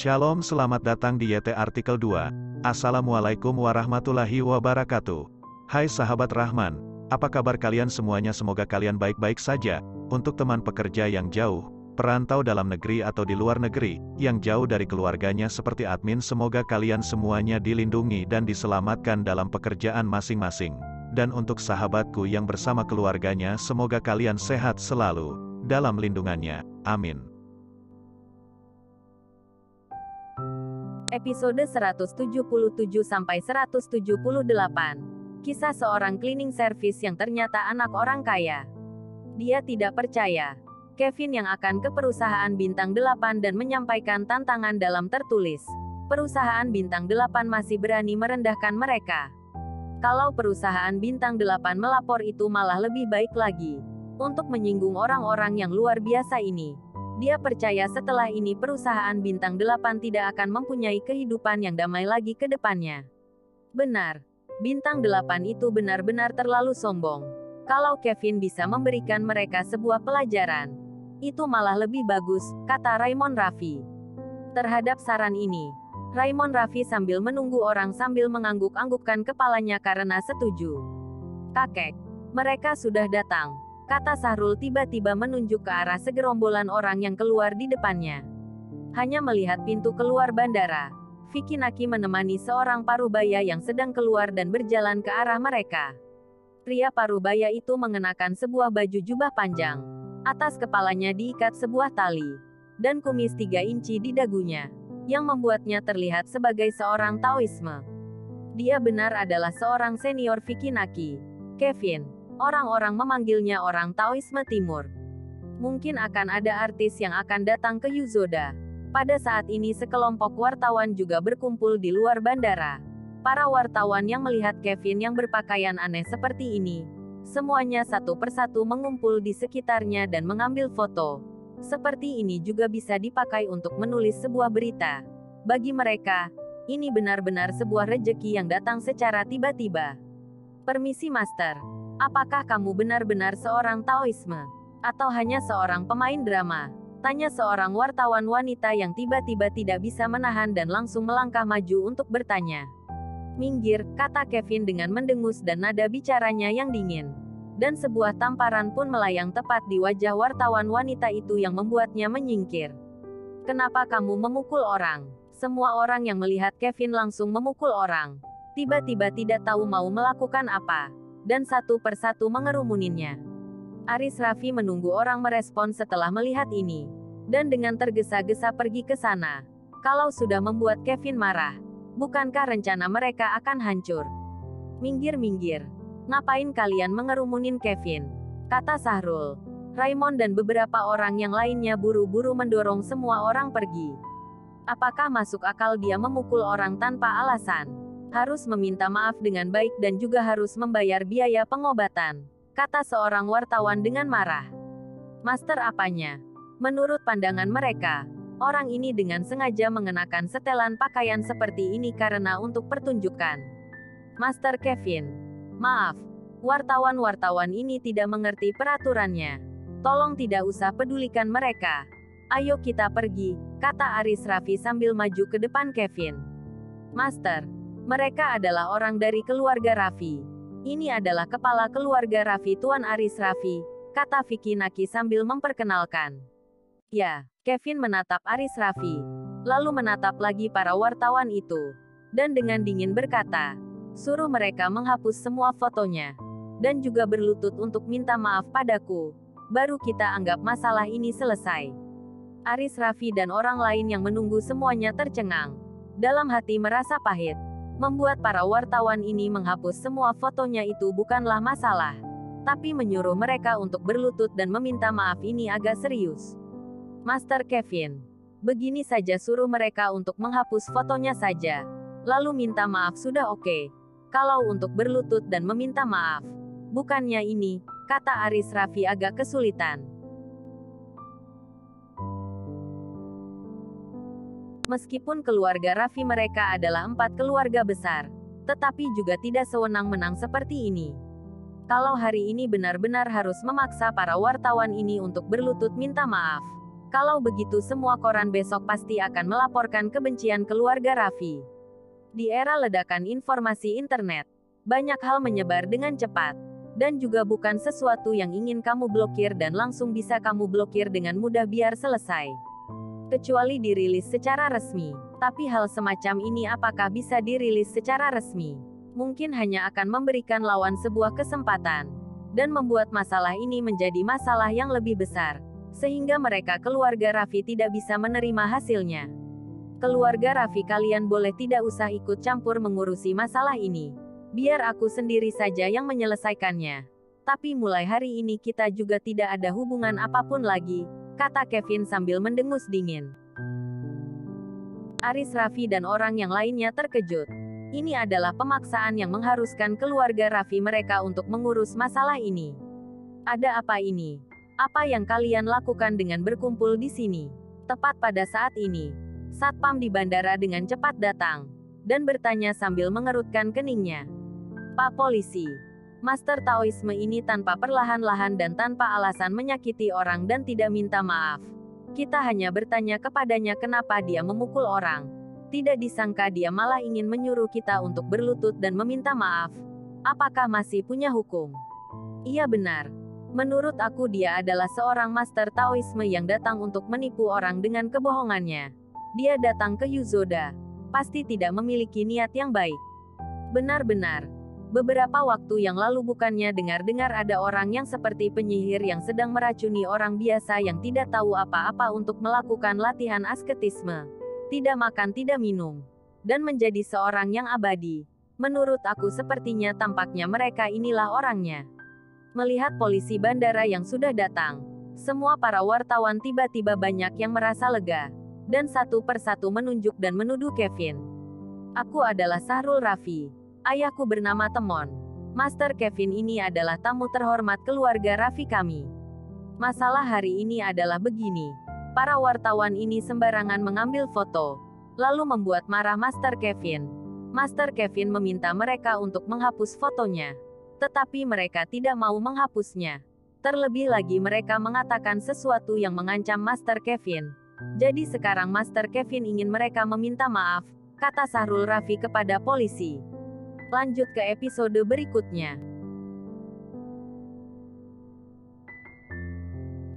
Shalom, selamat datang di YT Artikel 2. Assalamualaikum warahmatullahi wabarakatuh. Hai sahabat Rahman, apa kabar kalian semuanya? Semoga kalian baik-baik saja. Untuk teman pekerja yang jauh, perantau dalam negeri atau di luar negeri, yang jauh dari keluarganya seperti admin, semoga kalian semuanya dilindungi dan diselamatkan dalam pekerjaan masing-masing. Dan untuk sahabatku yang bersama keluarganya, semoga kalian sehat selalu dalam lindungannya. Amin. Episode 177-178. Kisah seorang cleaning service yang ternyata anak orang kaya. Dia tidak percaya Kevin yang akan ke perusahaan bintang 8 dan menyampaikan tantangan dalam tertulis. Perusahaan bintang 8 masih berani merendahkan mereka. Kalau perusahaan bintang 8 melapor, itu malah lebih baik lagi. Untuk menyinggung orang-orang yang luar biasa ini. Dia percaya setelah ini perusahaan bintang 8 tidak akan mempunyai kehidupan yang damai lagi ke depannya. Benar. Bintang 8 itu benar-benar terlalu sombong. Kalau Kevin bisa memberikan mereka sebuah pelajaran, itu malah lebih bagus, kata Raymond Raffi. Terhadap saran ini, Raymond Raffi sambil menunggu orang sambil mengangguk-anggukkan kepalanya karena setuju. Kakek, mereka sudah datang, kata Sahrul tiba-tiba menunjuk ke arah segerombolan orang yang keluar di depannya. Hanya melihat pintu keluar bandara, Vicky Naki menemani seorang parubaya yang sedang keluar dan berjalan ke arah mereka. Pria parubaya itu mengenakan sebuah baju jubah panjang. Atas kepalanya diikat sebuah tali, dan kumis 3 inci di dagunya, yang membuatnya terlihat sebagai seorang Taoisme. Dia benar adalah seorang senior Vicky Naki, Kevin. Orang-orang memanggilnya orang Taoisme Timur. Mungkin akan ada artis yang akan datang ke Yuzoda. Pada saat ini sekelompok wartawan juga berkumpul di luar bandara. Para wartawan yang melihat Kevin yang berpakaian aneh seperti ini, semuanya satu persatu mengumpul di sekitarnya dan mengambil foto. Seperti ini juga bisa dipakai untuk menulis sebuah berita. Bagi mereka, ini benar-benar sebuah rejeki yang datang secara tiba-tiba. Permisi Master. Apakah kamu benar-benar seorang Taoisme? Atau hanya seorang pemain drama? Tanya seorang wartawan wanita yang tiba-tiba tidak bisa menahan dan langsung melangkah maju untuk bertanya. Minggir, kata Kevin dengan mendengus dan nada bicaranya yang dingin. Dan sebuah tamparan pun melayang tepat di wajah wartawan wanita itu yang membuatnya menyingkir. Kenapa kamu memukul orang? Semua orang yang melihat Kevin langsung memukul orang. Tiba-tiba tidak tahu mau melakukan apa. Dan satu persatu mengerumuninnya. Aris Raffi menunggu orang merespon setelah melihat ini. Dan dengan tergesa-gesa pergi ke sana. Kalau sudah membuat Kevin marah, bukankah rencana mereka akan hancur? Minggir-minggir. Ngapain kalian mengerumunin Kevin? Kata Sahrul. Raymond dan beberapa orang yang lainnya buru-buru mendorong semua orang pergi. Apakah masuk akal dia memukul orang tanpa alasan? Harus meminta maaf dengan baik dan juga harus membayar biaya pengobatan, kata seorang wartawan dengan marah. Master apanya? Menurut pandangan mereka, orang ini dengan sengaja mengenakan setelan pakaian seperti ini karena untuk pertunjukan. Master Kevin, maaf, wartawan-wartawan ini tidak mengerti peraturannya. Tolong tidak usah pedulikan mereka. Ayo kita pergi, kata Aris Raffi sambil maju ke depan Kevin. Master, mereka adalah orang dari keluarga Raffi. Ini adalah kepala keluarga Raffi, Tuan Aris Raffi, kata Vicky Naki sambil memperkenalkan. Ya, Kevin menatap Aris Raffi, lalu menatap lagi para wartawan itu. Dan dengan dingin berkata, suruh mereka menghapus semua fotonya. Dan juga berlutut untuk minta maaf padaku. Baru kita anggap masalah ini selesai. Aris Raffi dan orang lain yang menunggu semuanya tercengang. Dalam hati merasa pahit. Membuat para wartawan ini menghapus semua fotonya itu bukanlah masalah. Tapi menyuruh mereka untuk berlutut dan meminta maaf ini agak serius. Master Kevin, begini saja suruh mereka untuk menghapus fotonya saja. Lalu minta maaf sudah oke. Kalau untuk berlutut dan meminta maaf, bukannya ini, kata Aris Raffi agak kesulitan. Meskipun keluarga Raffi mereka adalah 4 keluarga besar, tetapi juga tidak sewenang-wenang seperti ini. Kalau hari ini benar-benar harus memaksa para wartawan ini untuk berlutut minta maaf, Kalau begitu semua koran besok pasti akan melaporkan kebencian keluarga Raffi. Di era ledakan informasi internet, banyak hal menyebar dengan cepat. Dan juga bukan sesuatu yang ingin kamu blokir dan langsung bisa kamu blokir dengan mudah biar selesai. Kecuali dirilis secara resmi. Tapi hal semacam ini apakah bisa dirilis secara resmi? Mungkin hanya akan memberikan lawan sebuah kesempatan. Dan membuat masalah ini menjadi masalah yang lebih besar. Sehingga mereka keluarga Raffi tidak bisa menerima hasilnya. Keluarga Raffi, kalian boleh tidak usah ikut campur mengurusi masalah ini. Biar aku sendiri saja yang menyelesaikannya. Tapi mulai hari ini kita juga tidak ada hubungan apapun lagi, kata Kevin sambil mendengus dingin. Aris, Raffi dan orang yang lainnya terkejut. Ini adalah pemaksaan yang mengharuskan keluarga Raffi mereka untuk mengurus masalah ini. Ada apa ini? Apa yang kalian lakukan dengan berkumpul di sini? Tepat pada saat ini, Satpam di bandara dengan cepat datang dan bertanya sambil mengerutkan keningnya. Pak Polisi, Master Taoisme ini tanpa perlahan-lahan dan tanpa alasan menyakiti orang dan tidak minta maaf. Kita hanya bertanya kepadanya kenapa dia memukul orang. Tidak disangka dia malah ingin menyuruh kita untuk berlutut dan meminta maaf. Apakah masih punya hukum? Iya benar. Menurut aku dia adalah seorang Master Taoisme yang datang untuk menipu orang dengan kebohongannya. Dia datang ke Yuzoda. Pasti tidak memiliki niat yang baik. Benar-benar. Beberapa waktu yang lalu bukannya dengar-dengar ada orang yang seperti penyihir yang sedang meracuni orang biasa yang tidak tahu apa-apa untuk melakukan latihan asketisme. Tidak makan tidak minum. Dan menjadi seorang yang abadi. Menurut aku sepertinya tampaknya mereka inilah orangnya. Melihat polisi bandara yang sudah datang, semua para wartawan tiba-tiba banyak yang merasa lega. Dan satu persatu menunjuk dan menuduh Kevin. Aku adalah Sahrul Raffi. Ayahku bernama Temon. Master Kevin ini adalah tamu terhormat keluarga Raffi kami. Masalah hari ini adalah begini. Para wartawan ini sembarangan mengambil foto, lalu membuat marah Master Kevin. Master Kevin meminta mereka untuk menghapus fotonya. Tetapi mereka tidak mau menghapusnya. Terlebih lagi mereka mengatakan sesuatu yang mengancam Master Kevin. Jadi sekarang Master Kevin ingin mereka meminta maaf, kata Sahrul Raffi kepada polisi. Lanjut ke episode berikutnya.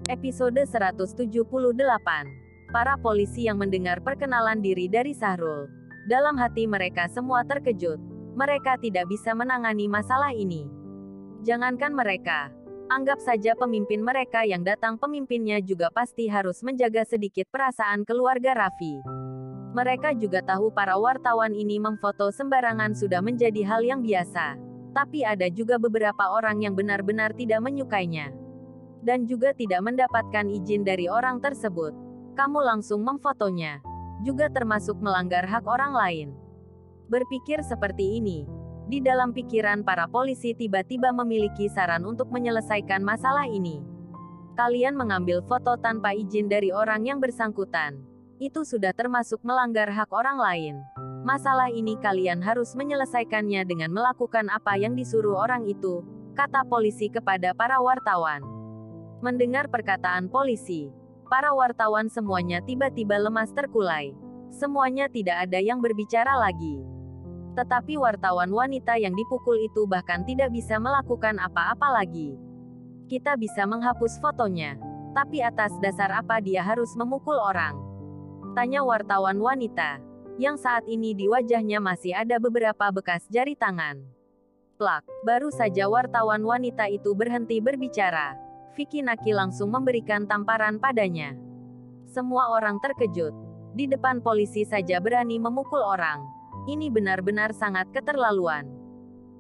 Episode 178. Para polisi yang mendengar perkenalan diri dari Sahrul. Dalam hati mereka semua terkejut. Mereka tidak bisa menangani masalah ini. Jangankan mereka. Anggap saja pemimpin mereka yang datang, pemimpinnya juga pasti harus menjaga sedikit perasaan keluarga Raffi. Mereka juga tahu para wartawan ini memfoto sembarangan sudah menjadi hal yang biasa. Tapi ada juga beberapa orang yang benar-benar tidak menyukainya. Dan juga tidak mendapatkan izin dari orang tersebut. Kamu langsung memfotonya. Juga termasuk melanggar hak orang lain. Berpikir seperti ini. Di dalam pikiran para polisi tiba-tiba memiliki saran untuk menyelesaikan masalah ini. Kalian mengambil foto tanpa izin dari orang yang bersangkutan. Itu sudah termasuk melanggar hak orang lain. Masalah ini kalian harus menyelesaikannya dengan melakukan apa yang disuruh orang itu, kata polisi kepada para wartawan. Mendengar perkataan polisi, para wartawan semuanya tiba-tiba lemas terkulai. Semuanya tidak ada yang berbicara lagi. Tetapi wartawan wanita yang dipukul itu bahkan tidak bisa melakukan apa-apa lagi. Kita bisa menghapus fotonya. Tapi atas dasar apa dia harus memukul orang? Tanya wartawan wanita, yang saat ini di wajahnya masih ada beberapa bekas jari tangan. Plak, baru saja wartawan wanita itu berhenti berbicara. Vicky Naki langsung memberikan tamparan padanya. Semua orang terkejut. Di depan polisi saja berani memukul orang. Ini benar-benar sangat keterlaluan.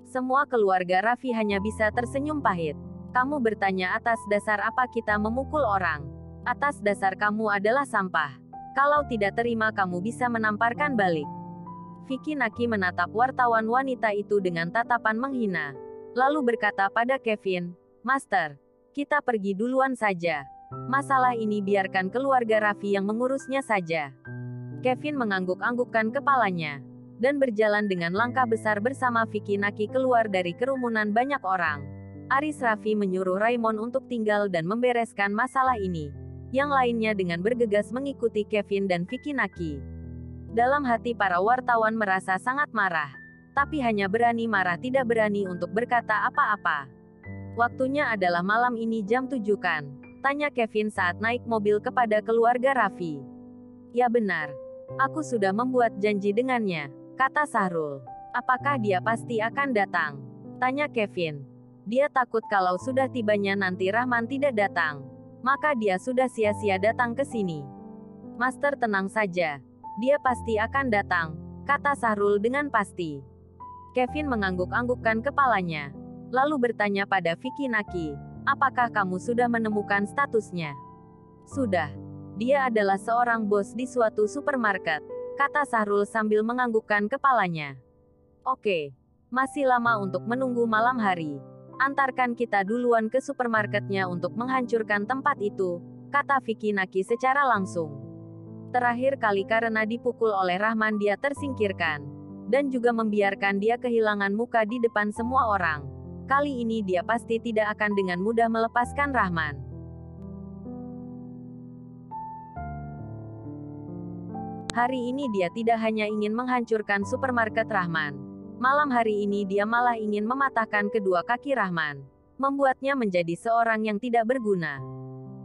Semua keluarga Raffi hanya bisa tersenyum pahit. Kamu bertanya atas dasar apa kita memukul orang? Atas dasar kamu adalah sampah. Kalau tidak terima kamu bisa menamparkan balik. Vicky Naki menatap wartawan wanita itu dengan tatapan menghina. Lalu berkata pada Kevin, Master, kita pergi duluan saja. Masalah ini biarkan keluarga Raffi yang mengurusnya saja. Kevin mengangguk-anggukkan kepalanya. Dan berjalan dengan langkah besar bersama Vicky Naki keluar dari kerumunan banyak orang. Aris Raffi menyuruh Raymond untuk tinggal dan membereskan masalah ini. Yang lainnya dengan bergegas mengikuti Kevin dan Vicky Naki. Dalam hati para wartawan merasa sangat marah. Tapi hanya berani marah, tidak berani untuk berkata apa-apa. Waktunya adalah malam ini jam 7 kan? Tanya Kevin saat naik mobil kepada keluarga Raffi. Ya benar. Aku sudah membuat janji dengannya, kata Sahrul. Apakah dia pasti akan datang? Tanya Kevin. Dia takut kalau sudah tibanya nanti Rahman tidak datang. Maka dia sudah sia-sia datang ke sini. Master tenang saja. Dia pasti akan datang, kata Sahrul dengan pasti. Kevin mengangguk-anggukkan kepalanya. Lalu bertanya pada Vicky Naki, apakah kamu sudah menemukan statusnya? Sudah. Dia adalah seorang bos di suatu supermarket, kata Sahrul sambil menganggukkan kepalanya. Oke. Masih lama untuk menunggu malam hari. Antarkan kita duluan ke supermarketnya untuk menghancurkan tempat itu, kata Vicky Naki secara langsung. Terakhir kali karena dipukul oleh Rahman dia tersingkirkan. Dan juga membiarkan dia kehilangan muka di depan semua orang. Kali ini dia pasti tidak akan dengan mudah melepaskan Rahman. Hari ini dia tidak hanya ingin menghancurkan supermarket Rahman. Malam hari ini dia malah ingin mematahkan kedua kaki Rahman. Membuatnya menjadi seorang yang tidak berguna.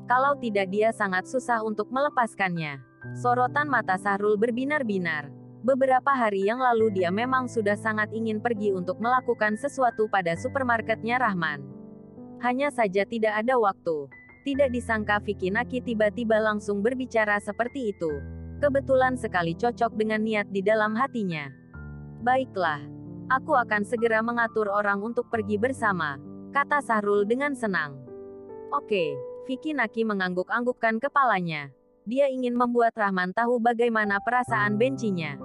Kalau tidak dia sangat susah untuk melepaskannya. Sorotan mata Sahrul berbinar-binar. Beberapa hari yang lalu dia memang sudah sangat ingin pergi untuk melakukan sesuatu pada supermarketnya Rahman. Hanya saja tidak ada waktu. Tidak disangka Vicky Naki tiba-tiba langsung berbicara seperti itu. Kebetulan sekali cocok dengan niat di dalam hatinya. Baiklah. Aku akan segera mengatur orang untuk pergi bersama, kata Sahrul dengan senang. Oke. Vicky Naki mengangguk-anggukkan kepalanya. Dia ingin membuat Rahman tahu bagaimana perasaan bencinya.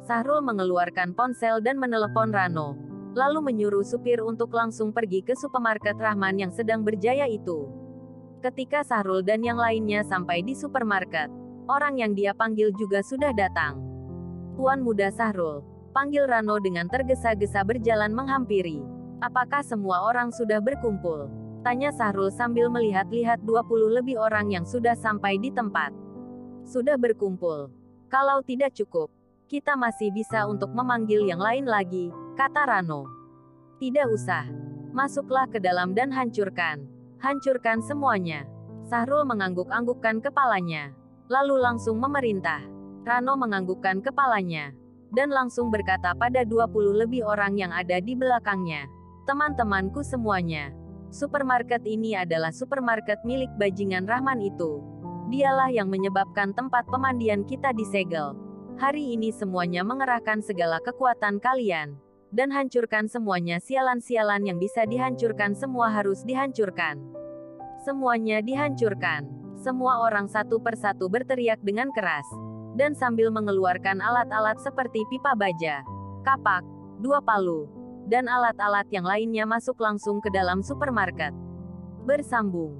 Sahrul mengeluarkan ponsel dan menelepon Rano. Lalu menyuruh supir untuk langsung pergi ke supermarket Rahman yang sedang berjaya itu. Ketika Sahrul dan yang lainnya sampai di supermarket, orang yang dia panggil juga sudah datang. Tuan muda Sahrul, panggil Rano dengan tergesa-gesa berjalan menghampiri. Apakah semua orang sudah berkumpul? Tanya Sahrul sambil melihat-lihat 20 lebih orang yang sudah sampai di tempat. Sudah berkumpul. Kalau tidak cukup, kita masih bisa untuk memanggil yang lain lagi, kata Rano. Tidak usah. Masuklah ke dalam dan hancurkan. Hancurkan semuanya. Sahrul mengangguk-anggukkan kepalanya. Lalu langsung memerintah. Rano menganggukkan kepalanya. Dan langsung berkata pada 20 lebih orang yang ada di belakangnya. Teman-temanku semuanya. Supermarket ini adalah supermarket milik bajingan Rahman itu. Dialah yang menyebabkan tempat pemandian kita disegel. Hari ini semuanya mengerahkan segala kekuatan kalian. Dan hancurkan semuanya, sialan-sialan yang bisa dihancurkan semua harus dihancurkan. Semuanya dihancurkan. Semua orang satu persatu berteriak dengan keras. Dan sambil mengeluarkan alat-alat seperti pipa baja, kapak, 2 palu, dan alat-alat yang lainnya masuk langsung ke dalam supermarket. Bersambung.